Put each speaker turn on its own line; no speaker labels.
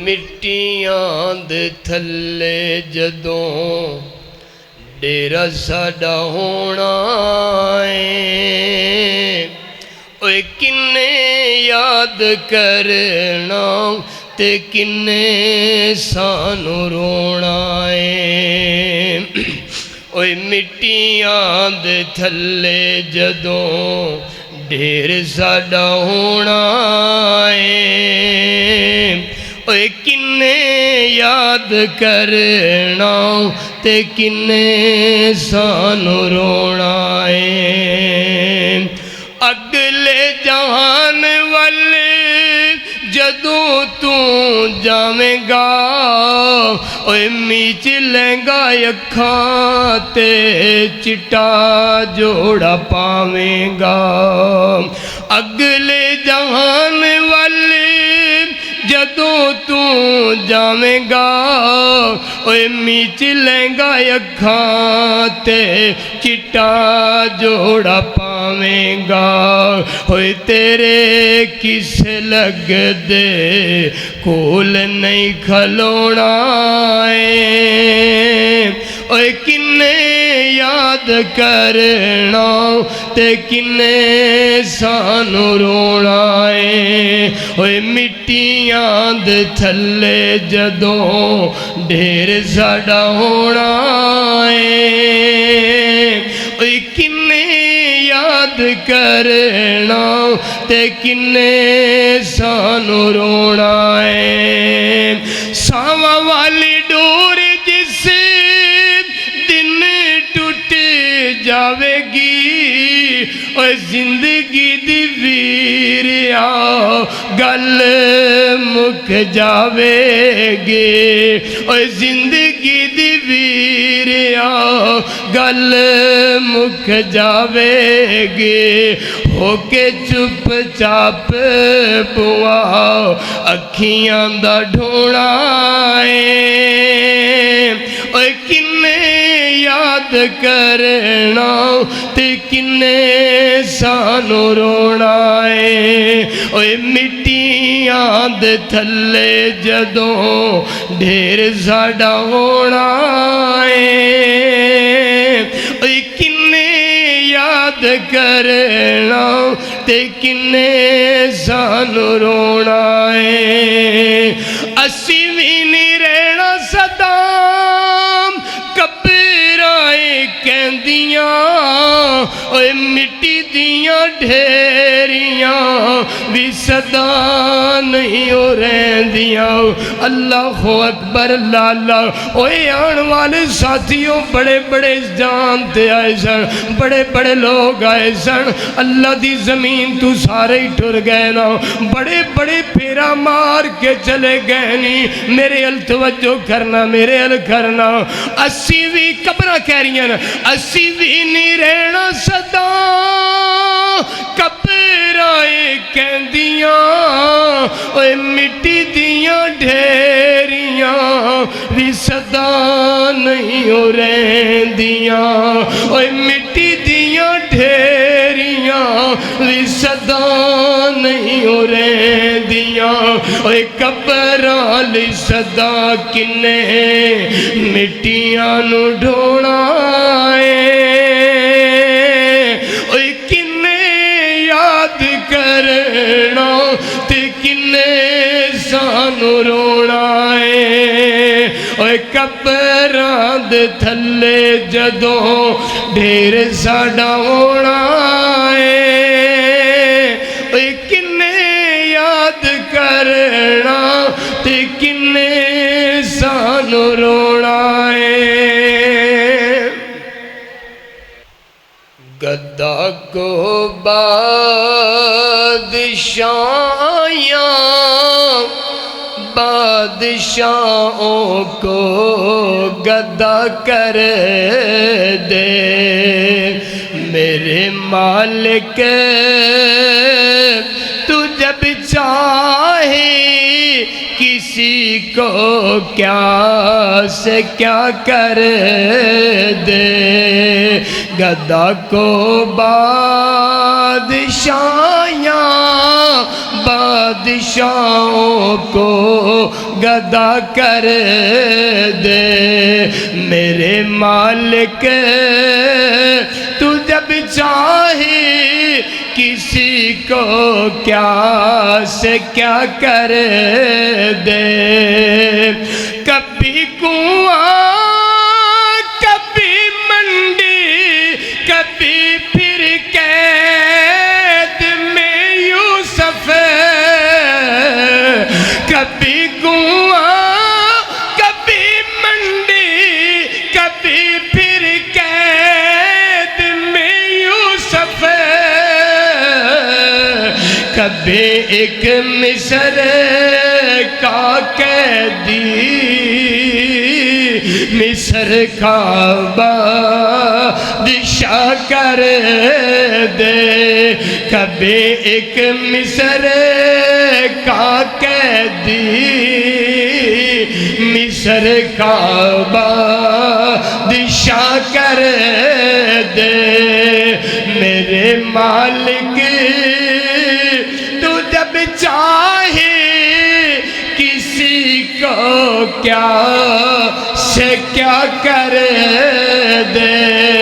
मिट्टियां दे थल्ले जदों डेरा साडा होना है, ओए किन्ने याद करना ते किन्ने सानू रोना है। ओए मिट्टियां दे थल्ले जदों ढेर साडा होना है, ओए किन्ने याद करना ते किन्ने सानू रोना है। अगले जहान वाले जदों तू जावेगा, ओए मीच लेंगा अखां ते चिट्टा जोड़ा पावेगा। अगले जहान वाले जदों तू जावेगा, ओए मीच लेंगा अखां ते चिट्टा जोड़ा पावेगा। ओए तेरे किस लग दे कोल नहीं खलोना है, ओए किन्ने याद करना ते किन्ने सानू रोना है। ओए मिट्टियां दे थल्ले जदों ढेर साडा होना है, ओए किन्ने याद करना ते किन्ने सानू रोना है। सावा वाली डोर जिस दिन टूट जावेगी, और जिंदगी दी वीरिया गल मुक जावेगी। और जिंदगी दी वीरिया गल मुक जावेगी। होके चुप चाप पुआ अखियां दा ढोना है, और किन्ने याद करना ते किन्ने सानू रोना है। ओए मिट्टियां दे थल्ले जदों ढेर साडा होना है, ओए किन्ने याद करना ते किन्ने सानू रोना है। असी भी नहीं रहना सदा कबरां कहंदियां, ओए मिट्टी दियां ढेरियां भी सदा नहीं हो रहंदियां। अल्लाह अकबर लाला। ओए आने वाले साथियों बड़े बड़े जान ते आए सन, बड़े बड़े लोग आए सन। अल्लाह दी जमीन तू सारे ही टुर गए ना, बड़े बड़े फेरा मार के चले गए नी। मेरे अल तवज्जो करना, मेरे अल करना। असी भी कब्र कह रही हैं, असी भी नहीं रहना सदा कब्रां कहंदियां, ओए मिट्टी दियां ढेरियां भी सदा नहीं हो रहंदियां। ओए मिट्टी दियां ढेरियां भी सदा नहीं हो रहंदियां। ओए कब्रां लई सदा किन्ने मिट्टियां नू ढोना है, ओए किन्ने याद करना ते किन्ने सानू रोना है। ओए कब्रां दे थल्ले जदों ढेर साडा होना है, ओए किन्ने याद करना ते किन्ने सानू रोना है। गद्दा को बादशाहों को गद्दा कर दे मेरे मालिक। तू जब चाहे किसी को क्या से क्या कर दे, गद्दा को बादशाह बादशाहों को गदा कर दे। मेरे मालिक तू जब चाहे किसी को क्या से क्या कर दे। कभी कुआं कभी मंडी कभी फिर कैद में यूसुफ, कभी कुआं कभी मंडी कभी फिर कैद में यूसुफ, कभी एक मिस्र का कैदी मिस्र का बादशाह कर दे। कभी एक मिस्र का कैदी मिस्र का बादशाह कर दे। मेरे मालिक तू जब चाहे किसी को क्या से क्या कर दे।